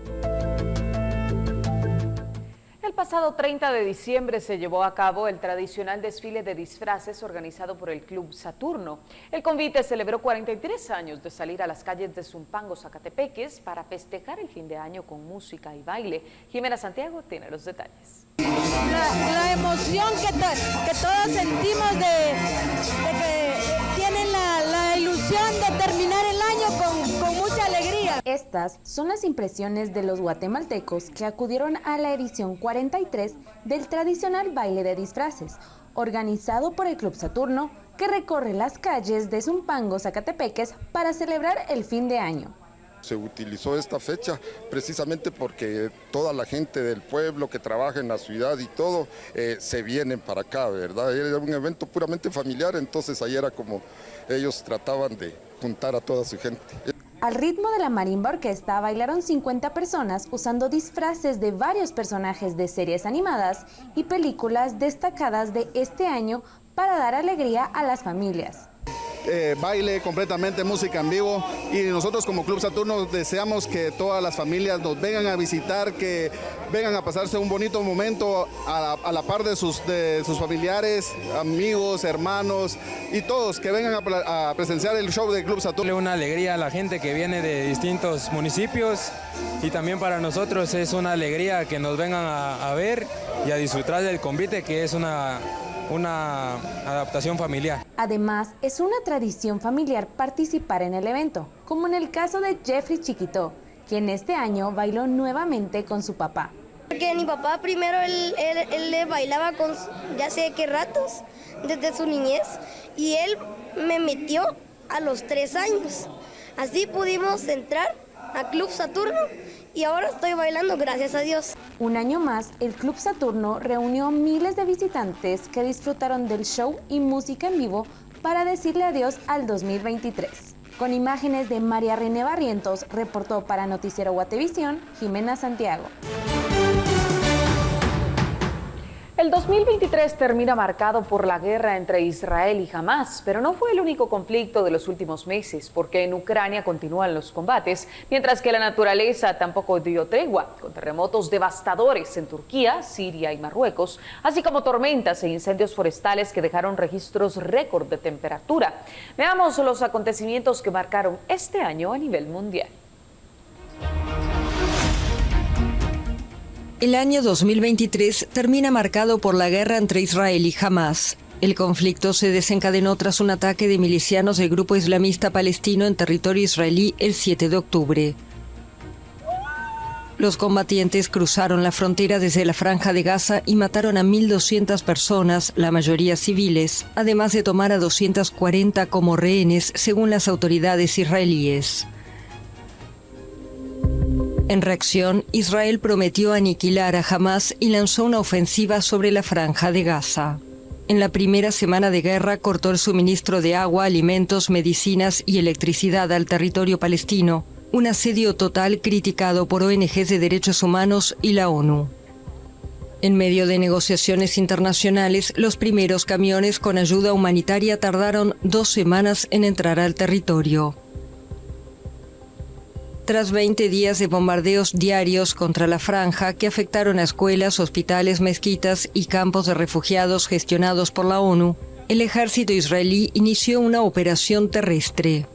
El pasado 30 de diciembre se llevó a cabo el tradicional desfile de disfraces organizado por el Club Saturno. El convite celebró 43 años de salir a las calles de Zumpango, Zacatepeques, para festejar el fin de año con música y baile. Jimena Santiago tiene los detalles. La emoción que todos sentimos de que tienen la ilusión de terminar el año con mucha alegría. Estas son las impresiones de los guatemaltecos que acudieron a la edición 43 del tradicional baile de disfraces, organizado por el Club Saturno, que recorre las calles de Zumpango, Zacatepeques, para celebrar el fin de año. Se utilizó esta fecha precisamente porque toda la gente del pueblo que trabaja en la ciudad y todo se vienen para acá, ¿verdad? Era un evento puramente familiar, entonces ahí era como ellos trataban de juntar a toda su gente. Al ritmo de la marimba orquesta bailaron 50 personas usando disfraces de varios personajes de series animadas y películas destacadas de este año para dar alegría a las familias. Baile completamente, música en vivo, y nosotros como Club Saturno deseamos que todas las familias nos vengan a visitar, que vengan a pasarse un bonito momento a la par de sus familiares, amigos, hermanos y todos, que vengan a presenciar el show del Club Saturno. Una alegría a la gente que viene de distintos municipios, y también para nosotros es una alegría que nos vengan a ver y a disfrutar del convite, que es una una adaptación familiar. Además, es una tradición familiar participar en el evento, como en el caso de Jeffrey Chiquito, quien este año bailó nuevamente con su papá. Porque mi papá primero él le bailaba con ya sé qué ratos, desde su niñez, y él me metió a los 3 años. Así pudimos entrar a Club Saturno y ahora estoy bailando, gracias a Dios. Un año más, el Club Saturno reunió miles de visitantes que disfrutaron del show y música en vivo para decirle adiós al 2023. Con imágenes de María René Barrientos, reportó para Noticiero Guatevisión, Jimena Santiago. El 2023 termina marcado por la guerra entre Israel y Hamás, pero no fue el único conflicto de los últimos meses, porque en Ucrania continúan los combates, mientras que la naturaleza tampoco dio tregua, con terremotos devastadores en Turquía, Siria y Marruecos, así como tormentas e incendios forestales que dejaron registros récord de temperatura. Veamos los acontecimientos que marcaron este año a nivel mundial. El año 2023 termina marcado por la guerra entre Israel y Hamás. El conflicto se desencadenó tras un ataque de milicianos del grupo islamista palestino en territorio israelí el 7 de octubre. Los combatientes cruzaron la frontera desde la Franja de Gaza y mataron a 1.200 personas, la mayoría civiles, además de tomar a 240 como rehenes, según las autoridades israelíes. En reacción, Israel prometió aniquilar a Hamás y lanzó una ofensiva sobre la Franja de Gaza. En la primera semana de guerra cortó el suministro de agua, alimentos, medicinas y electricidad al territorio palestino, un asedio total criticado por ONGs de derechos humanos y la ONU. En medio de negociaciones internacionales, los primeros camiones con ayuda humanitaria tardaron 2 semanas en entrar al territorio. Tras 20 días de bombardeos diarios contra la franja que afectaron a escuelas, hospitales, mezquitas y campos de refugiados gestionados por la ONU, el ejército israelí inició una operación terrestre.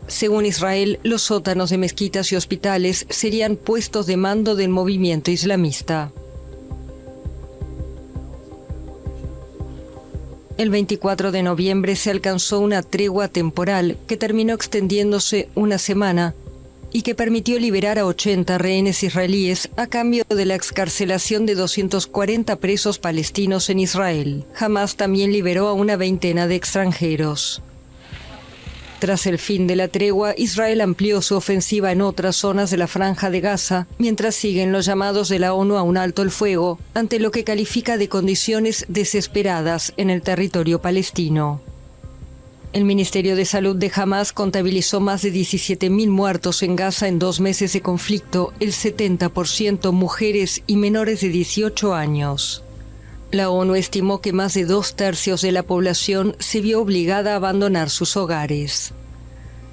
Según Israel, los sótanos de mezquitas y hospitales serían puestos de mando del movimiento islamista. El 24 de noviembre se alcanzó una tregua temporal que terminó extendiéndose una semana y que permitió liberar a 80 rehenes israelíes a cambio de la excarcelación de 240 presos palestinos en Israel. Hamás también liberó a una veintena de extranjeros. Tras el fin de la tregua, Israel amplió su ofensiva en otras zonas de la Franja de Gaza, mientras siguen los llamados de la ONU a un alto el fuego, ante lo que califica de condiciones desesperadas en el territorio palestino. El Ministerio de Salud de Hamás contabilizó más de 17.000 muertos en Gaza en 2 meses de conflicto, el 70% mujeres y menores de 18 años. La ONU estimó que más de 2/3 de la población se vio obligada a abandonar sus hogares.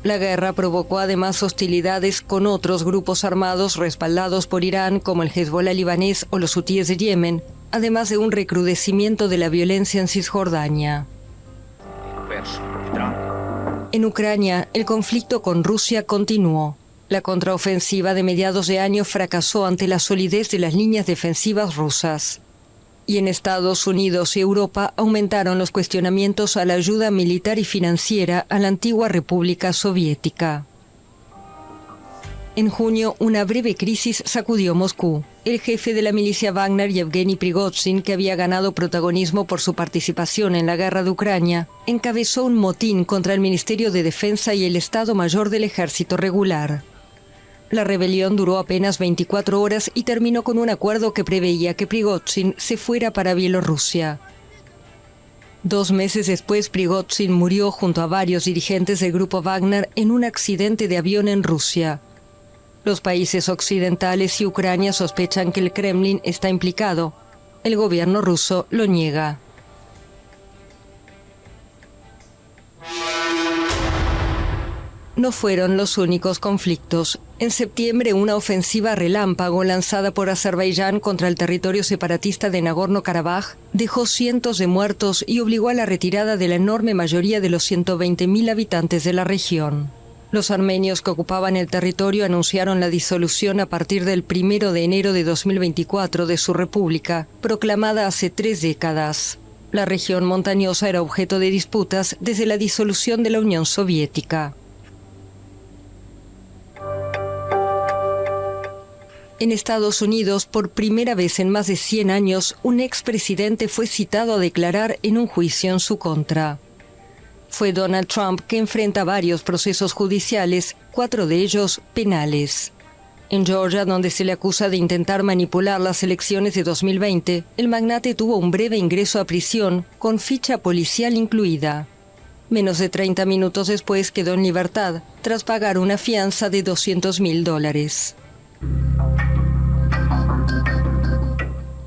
La guerra provocó además hostilidades con otros grupos armados respaldados por Irán, como el Hezbollah libanés o los hutíes de Yemen, además de un recrudecimiento de la violencia en Cisjordania. En Ucrania, el conflicto con Rusia continuó. La contraofensiva de mediados de año fracasó ante la solidez de las líneas defensivas rusas. Y en Estados Unidos y Europa aumentaron los cuestionamientos a la ayuda militar y financiera a la antigua República Soviética. En junio, una breve crisis sacudió Moscú. El jefe de la milicia Wagner, Yevgeny Prigozhin, que había ganado protagonismo por su participación en la guerra de Ucrania, encabezó un motín contra el Ministerio de Defensa y el Estado Mayor del Ejército Regular. La rebelión duró apenas 24 horas y terminó con un acuerdo que preveía que Prigozhin se fuera para Bielorrusia. 2 meses después, Prigozhin murió junto a varios dirigentes del grupo Wagner en un accidente de avión en Rusia. Los países occidentales y Ucrania sospechan que el Kremlin está implicado. El gobierno ruso lo niega. No fueron los únicos conflictos. En septiembre, una ofensiva relámpago lanzada por Azerbaiyán contra el territorio separatista de Nagorno-Karabaj dejó cientos de muertos y obligó a la retirada de la enorme mayoría de los 120.000 habitantes de la región. Los armenios que ocupaban el territorio anunciaron la disolución a partir del 1 de enero de 2024 de su república, proclamada hace 3 décadas. La región montañosa era objeto de disputas desde la disolución de la Unión Soviética. En Estados Unidos, por primera vez en más de 100 años, un expresidente fue citado a declarar en un juicio en su contra. Fue Donald Trump, que enfrenta varios procesos judiciales, 4 de ellos penales. En Georgia, donde se le acusa de intentar manipular las elecciones de 2020, el magnate tuvo un breve ingreso a prisión, con ficha policial incluida. Menos de 30 minutos después quedó en libertad, tras pagar una fianza de $200,000.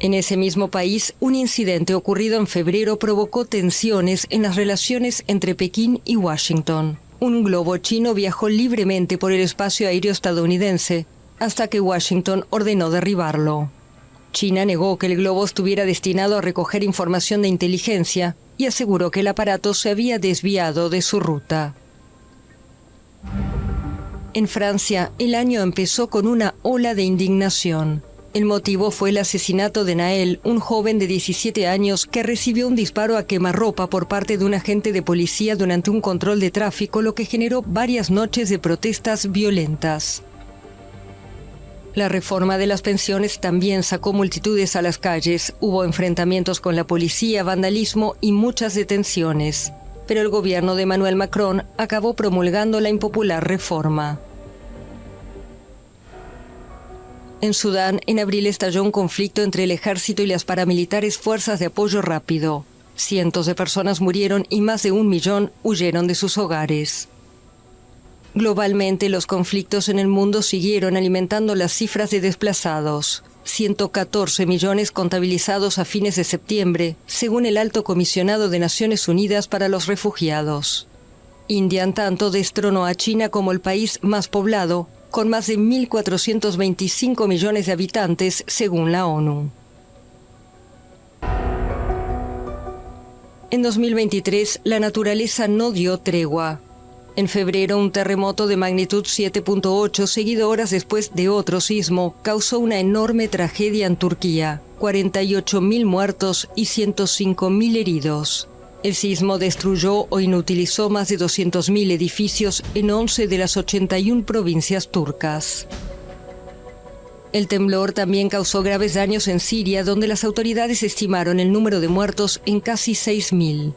En ese mismo país, un incidente ocurrido en febrero provocó tensiones en las relaciones entre Pekín y Washington. Un globo chino viajó libremente por el espacio aéreo estadounidense, hasta que Washington ordenó derribarlo. China negó que el globo estuviera destinado a recoger información de inteligencia y aseguró que el aparato se había desviado de su ruta. En Francia, el año empezó con una ola de indignación. El motivo fue el asesinato de Nael, un joven de 17 años que recibió un disparo a quemarropa por parte de un agente de policía durante un control de tráfico, lo que generó varias noches de protestas violentas. La reforma de las pensiones también sacó multitudes a las calles. Hubo enfrentamientos con la policía, vandalismo y muchas detenciones. Pero el gobierno de Emmanuel Macron acabó promulgando la impopular reforma. En Sudán, en abril estalló un conflicto entre el ejército y las paramilitares fuerzas de apoyo rápido. Cientos de personas murieron y más de 1 millón huyeron de sus hogares. Globalmente, los conflictos en el mundo siguieron alimentando las cifras de desplazados. 114 millones contabilizados a fines de septiembre, según el Alto Comisionado de Naciones Unidas para los Refugiados. India, en tanto, destronó a China como el país más poblado, con más de 1.425 millones de habitantes, según la ONU. En 2023, la naturaleza no dio tregua. En febrero, un terremoto de magnitud 7.8, seguido horas después de otro sismo, causó una enorme tragedia en Turquía, 48.000 muertos y 105.000 heridos. El sismo destruyó o inutilizó más de 200.000 edificios en 11 de las 81 provincias turcas. El temblor también causó graves daños en Siria, donde las autoridades estimaron el número de muertos en casi 6.000.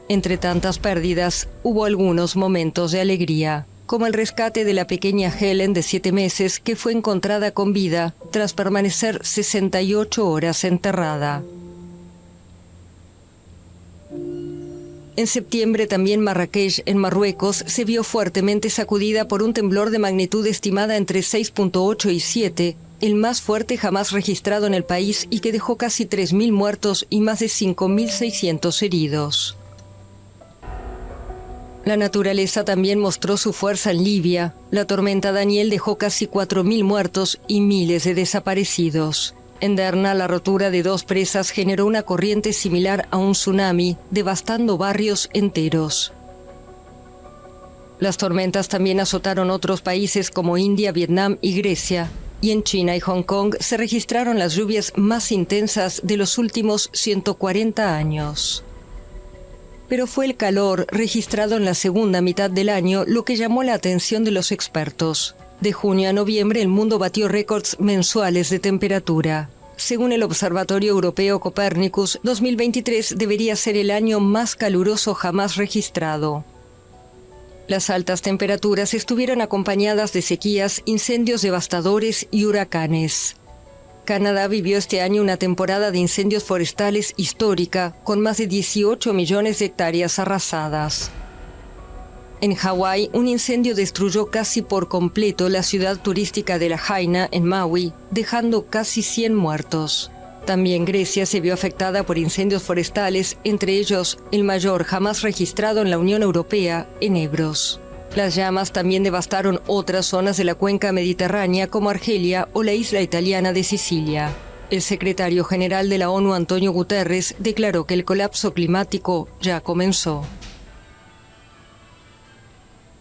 Entre tantas pérdidas, hubo algunos momentos de alegría, como el rescate de la pequeña Helen de 7 meses que fue encontrada con vida tras permanecer 68 horas enterrada. En septiembre también Marrakech, en Marruecos, se vio fuertemente sacudida por un temblor de magnitud estimada entre 6.8 y 7, el más fuerte jamás registrado en el país y que dejó casi 3.000 muertos y más de 5.600 heridos. La naturaleza también mostró su fuerza en Libia. La tormenta Daniel dejó casi 4.000 muertos y miles de desaparecidos. En Derna, la rotura de 2 presas generó una corriente similar a un tsunami, devastando barrios enteros. Las tormentas también azotaron otros países como India, Vietnam y Grecia, y en China y Hong Kong se registraron las lluvias más intensas de los últimos 140 años. Pero fue el calor registrado en la segunda mitad del año lo que llamó la atención de los expertos. De junio a noviembre, el mundo batió récords mensuales de temperatura. Según el Observatorio Europeo Copernicus, 2023 debería ser el año más caluroso jamás registrado. Las altas temperaturas estuvieron acompañadas de sequías, incendios devastadores y huracanes. Canadá vivió este año una temporada de incendios forestales histórica, con más de 18 millones de hectáreas arrasadas. En Hawái, un incendio destruyó casi por completo la ciudad turística de Lahaina, en Maui, dejando casi 100 muertos. También Grecia se vio afectada por incendios forestales, entre ellos el mayor jamás registrado en la Unión Europea, en Ebros. Las llamas también devastaron otras zonas de la cuenca mediterránea como Argelia o la isla italiana de Sicilia. El secretario general de la ONU, Antonio Guterres, declaró que el colapso climático ya comenzó.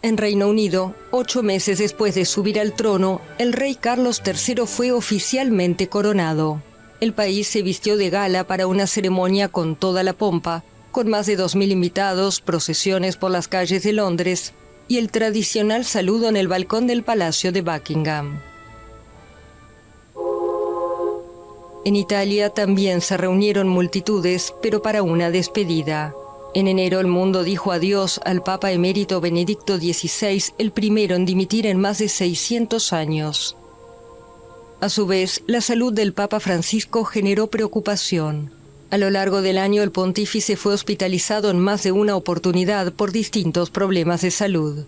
En Reino Unido, 8 meses después de subir al trono, el rey Carlos III fue oficialmente coronado. El país se vistió de gala para una ceremonia con toda la pompa, con más de 2.000 invitados, procesiones por las calles de Londres y el tradicional saludo en el balcón del Palacio de Buckingham. En Italia también se reunieron multitudes, pero para una despedida. En enero el mundo dijo adiós al Papa emérito Benedicto XVI, el primero en dimitir en más de 600 años. A su vez, la salud del Papa Francisco generó preocupación. A lo largo del año el pontífice fue hospitalizado en más de una oportunidad por distintos problemas de salud.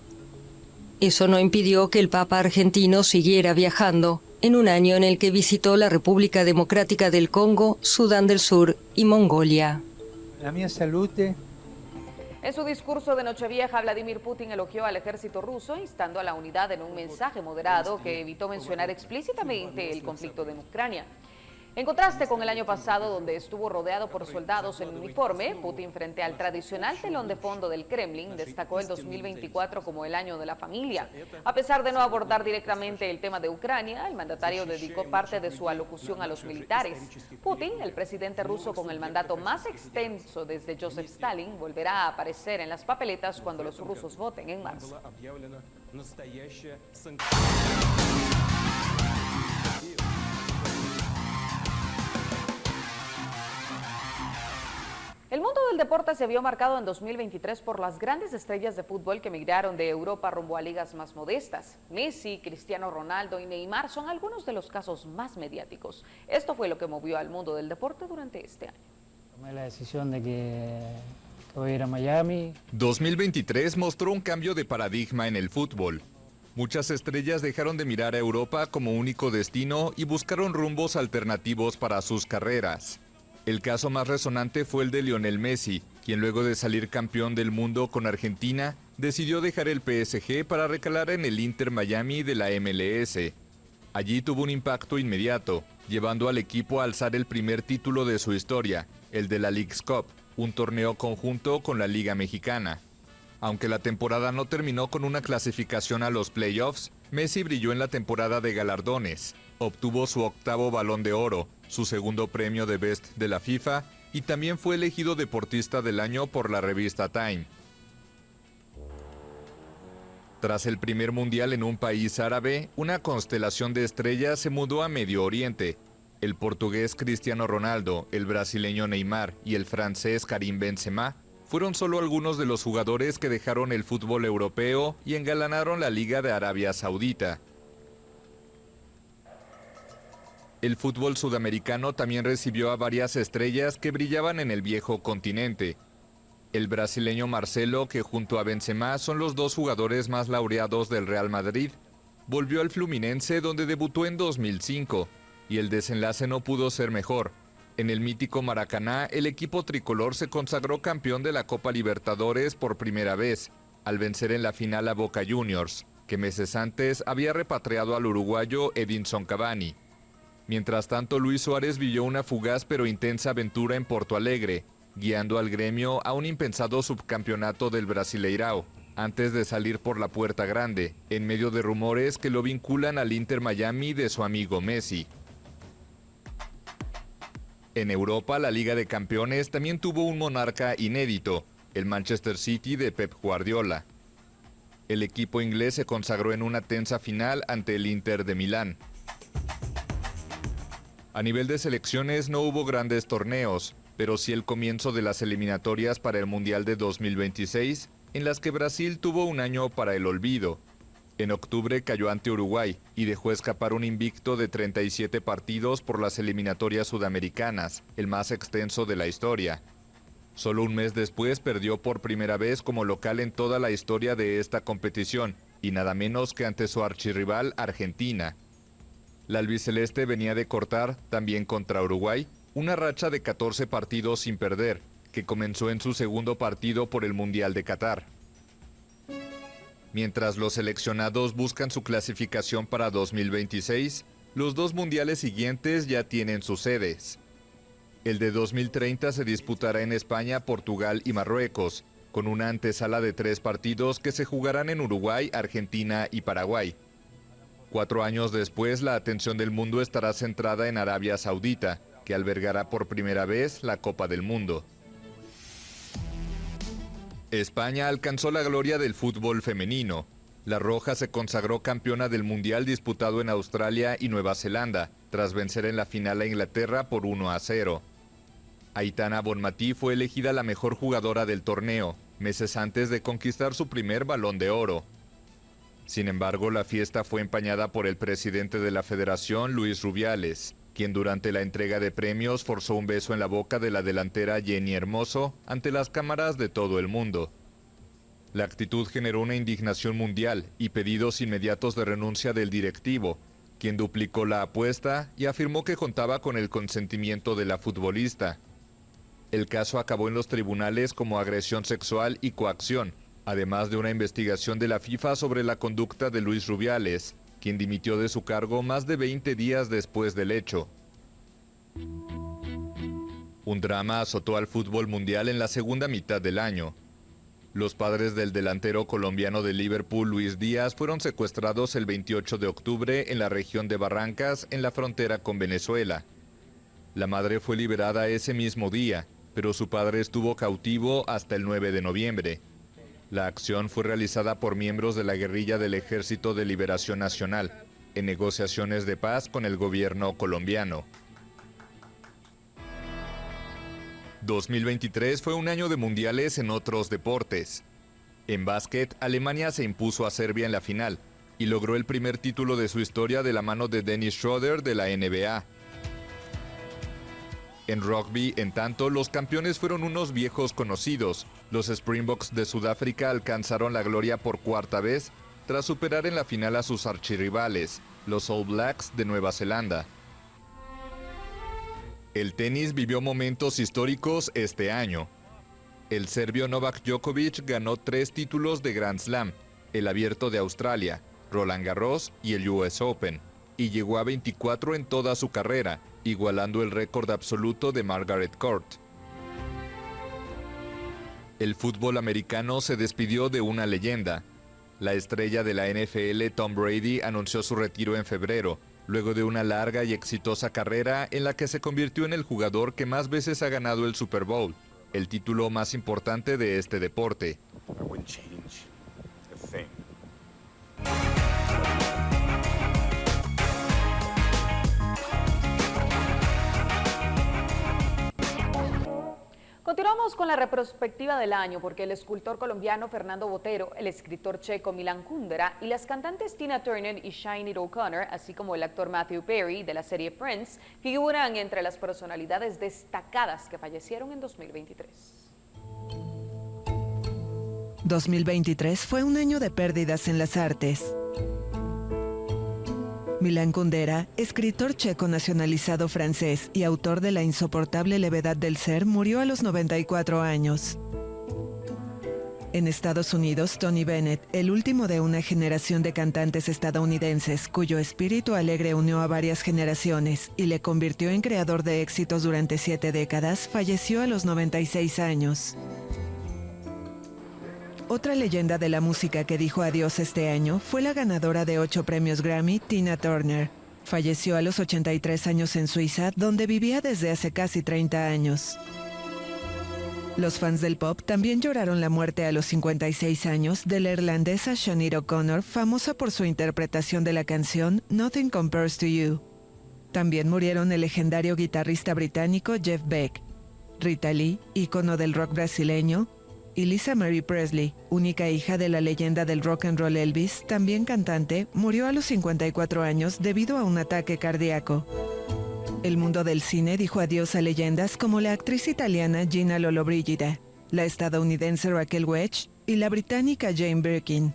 Eso no impidió que el Papa argentino siguiera viajando, en un año en el que visitó la República Democrática del Congo, Sudán del Sur y Mongolia. La mia salute. En su discurso de Nochevieja, Vladimir Putin elogió al ejército ruso, instando a la unidad en un mensaje moderado que evitó mencionar explícitamente el conflicto en Ucrania. En contraste con el año pasado, donde estuvo rodeado por soldados en uniforme, Putin, frente al tradicional telón de fondo del Kremlin, destacó el 2024 como el año de la familia. A pesar de no abordar directamente el tema de Ucrania, el mandatario dedicó parte de su alocución a los militares. Putin, el presidente ruso con el mandato más extenso desde Joseph Stalin, volverá a aparecer en las papeletas cuando los rusos voten en marzo. El mundo del deporte se vio marcado en 2023 por las grandes estrellas de fútbol que migraron de Europa rumbo a ligas más modestas. Messi, Cristiano Ronaldo y Neymar son algunos de los casos más mediáticos. Esto fue lo que movió al mundo del deporte durante este año. Tomé la decisión de que voy a ir a Miami. 2023 mostró un cambio de paradigma en el fútbol. Muchas estrellas dejaron de mirar a Europa como único destino y buscaron rumbos alternativos para sus carreras. El caso más resonante fue el de Lionel Messi, quien luego de salir campeón del mundo con Argentina, decidió dejar el PSG para recalar en el Inter Miami de la MLS. Allí tuvo un impacto inmediato, llevando al equipo a alzar el primer título de su historia, el de la Leagues Cup, un torneo conjunto con la Liga Mexicana. Aunque la temporada no terminó con una clasificación a los playoffs, Messi brilló en la temporada de galardones. Obtuvo su 8º Balón de Oro, su 2º premio de Best de la FIFA y también fue elegido deportista del año por la revista Time. Tras el primer mundial en un país árabe, una constelación de estrellas se mudó a Medio Oriente. El portugués Cristiano Ronaldo, el brasileño Neymar y el francés Karim Benzema fueron solo algunos de los jugadores que dejaron el fútbol europeo y engalanaron la Liga de Arabia Saudita. El fútbol sudamericano también recibió a varias estrellas que brillaban en el viejo continente. El brasileño Marcelo, que junto a Benzema son los dos jugadores más laureados del Real Madrid, volvió al Fluminense donde debutó en 2005, y el desenlace no pudo ser mejor. En el mítico Maracaná, el equipo tricolor se consagró campeón de la Copa Libertadores por primera vez, al vencer en la final a Boca Juniors, que meses antes había repatriado al uruguayo Edinson Cavani. Mientras tanto, Luis Suárez vivió una fugaz pero intensa aventura en Porto Alegre, guiando al Gremio a un impensado subcampeonato del Brasileirao, antes de salir por la puerta grande, en medio de rumores que lo vinculan al Inter Miami de su amigo Messi. En Europa, la Liga de Campeones también tuvo un monarca inédito, el Manchester City de Pep Guardiola. El equipo inglés se consagró en una tensa final ante el Inter de Milán. A nivel de selecciones no hubo grandes torneos, pero sí el comienzo de las eliminatorias para el Mundial de 2026, en las que Brasil tuvo un año para el olvido. En octubre cayó ante Uruguay y dejó escapar un invicto de 37 partidos por las eliminatorias sudamericanas, el más extenso de la historia. Solo un mes después perdió por primera vez como local en toda la historia de esta competición, y nada menos que ante su archirrival Argentina. La albiceleste venía de cortar, también contra Uruguay, una racha de 14 partidos sin perder, que comenzó en su segundo partido por el Mundial de Qatar. Mientras los seleccionados buscan su clasificación para 2026, los dos mundiales siguientes ya tienen sus sedes. El de 2030 se disputará en España, Portugal y Marruecos, con una antesala de 3 partidos que se jugarán en Uruguay, Argentina y Paraguay. 4 años después, la atención del mundo estará centrada en Arabia Saudita, que albergará por primera vez la Copa del Mundo. España alcanzó la gloria del fútbol femenino. La Roja se consagró campeona del Mundial disputado en Australia y Nueva Zelanda, tras vencer en la final a Inglaterra por 1-0. Aitana Bonmatí fue elegida la mejor jugadora del torneo, meses antes de conquistar su primer Balón de Oro. Sin embargo, la fiesta fue empañada por el presidente de la federación, Luis Rubiales, quien durante la entrega de premios forzó un beso en la boca de la delantera Jenny Hermoso ante las cámaras de todo el mundo. La actitud generó una indignación mundial y pedidos inmediatos de renuncia del directivo, quien duplicó la apuesta y afirmó que contaba con el consentimiento de la futbolista. El caso acabó en los tribunales como agresión sexual y coacción, además de una investigación de la FIFA sobre la conducta de Luis Rubiales, quien dimitió de su cargo más de 20 días después del hecho. Un drama azotó al fútbol mundial en la segunda mitad del año. Los padres del delantero colombiano de Liverpool, Luis Díaz, fueron secuestrados el 28 de octubre en la región de Barrancas, en la frontera con Venezuela. La madre fue liberada ese mismo día, pero su padre estuvo cautivo hasta el 9 de noviembre. La acción fue realizada por miembros de la guerrilla del Ejército de Liberación Nacional, en negociaciones de paz con el gobierno colombiano. 2023 fue un año de mundiales en otros deportes. En básquet, Alemania se impuso a Serbia en la final y logró el primer título de su historia de la mano de Dennis Schroeder de la NBA. En rugby, en tanto, los campeones fueron unos viejos conocidos. Los Springboks de Sudáfrica alcanzaron la gloria por 4ª vez, tras superar en la final a sus archirrivales, los All Blacks de Nueva Zelanda. El tenis vivió momentos históricos este año. El serbio Novak Djokovic ganó 3 títulos de Grand Slam, el Abierto de Australia, Roland Garros y el US Open, y llegó a 24 en toda su carrera, igualando el récord absoluto de Margaret Court. El fútbol americano se despidió de una leyenda. La estrella de la NFL, Tom Brady, anunció su retiro en febrero, luego de una larga y exitosa carrera en la que se convirtió en el jugador que más veces ha ganado el Super Bowl, el título más importante de este deporte. Continuamos con la retrospectiva del año porque el escultor colombiano Fernando Botero, el escritor checo Milan Kundera y las cantantes Tina Turner y Sinéad O'Connor, así como el actor Matthew Perry de la serie Friends, figuran entre las personalidades destacadas que fallecieron en 2023. 2023 fue un año de pérdidas en las artes. Milan Kundera, escritor checo nacionalizado francés y autor de La insoportable levedad del ser, murió a los 94 años. En Estados Unidos, Tony Bennett, el último de una generación de cantantes estadounidenses cuyo espíritu alegre unió a varias generaciones y le convirtió en creador de éxitos durante 7 décadas, falleció a los 96 años. Otra leyenda de la música que dijo adiós este año fue la ganadora de 8 premios Grammy, Tina Turner. Falleció a los 83 años en Suiza, donde vivía desde hace casi 30 años. Los fans del pop también lloraron la muerte a los 56 años de la irlandesa Sinéad O'Connor, famosa por su interpretación de la canción Nothing Compares to You. También murieron el legendario guitarrista británico Jeff Beck, Rita Lee, ícono del rock brasileño, y Lisa Marie Presley, única hija de la leyenda del rock and roll Elvis, también cantante, murió a los 54 años debido a un ataque cardíaco. El mundo del cine dijo adiós a leyendas como la actriz italiana Gina Lollobrigida, la estadounidense Raquel Welch y la británica Jane Birkin.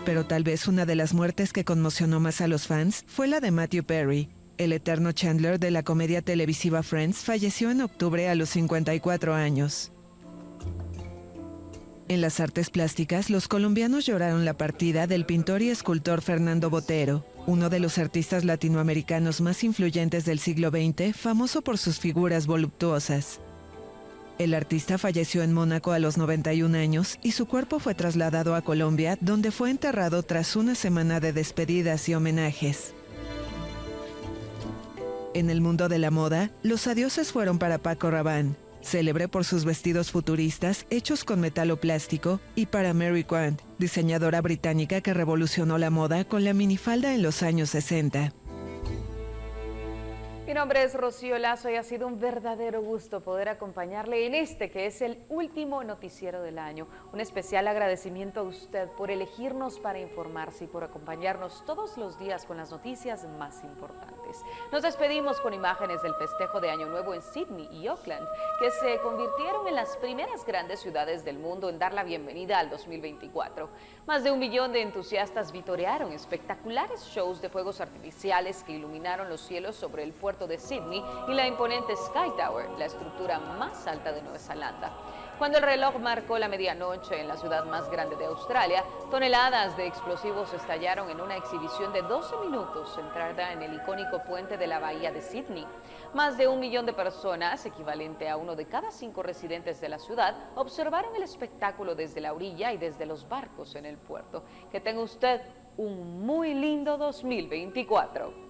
Pero tal vez una de las muertes que conmocionó más a los fans fue la de Matthew Perry. El eterno Chandler de la comedia televisiva Friends falleció en octubre a los 54 años. En las artes plásticas, los colombianos lloraron la partida del pintor y escultor Fernando Botero, uno de los artistas latinoamericanos más influyentes del siglo XX, famoso por sus figuras voluptuosas. El artista falleció en Mónaco a los 91 años y su cuerpo fue trasladado a Colombia, donde fue enterrado tras una semana de despedidas y homenajes. En el mundo de la moda, los adioses fueron para Paco Rabanne, célebre por sus vestidos futuristas hechos con metal o plástico, y para Mary Quant, diseñadora británica que revolucionó la moda con la minifalda en los años 60. Mi nombre es Rocío Lazo y ha sido un verdadero gusto poder acompañarle en este que es el último noticiero del año. Un especial agradecimiento a usted por elegirnos para informarse y por acompañarnos todos los días con las noticias más importantes. Nos despedimos con imágenes del festejo de Año Nuevo en Sydney y Auckland, que se convirtieron en las primeras grandes ciudades del mundo en dar la bienvenida al 2024. Más de 1 millón de entusiastas vitorearon espectaculares shows de fuegos artificiales que iluminaron los cielos sobre el puerto de Sydney y la imponente Sky Tower, la estructura más alta de Nueva Zelanda. Cuando el reloj marcó la medianoche en la ciudad más grande de Australia, toneladas de explosivos estallaron en una exhibición de 12 minutos centrada en el icónico puente de la bahía de Sydney. Más de 1 millón de personas, equivalente a 1 de cada 5 residentes de la ciudad, observaron el espectáculo desde la orilla y desde los barcos en el puerto. Que tenga usted un muy lindo 2024.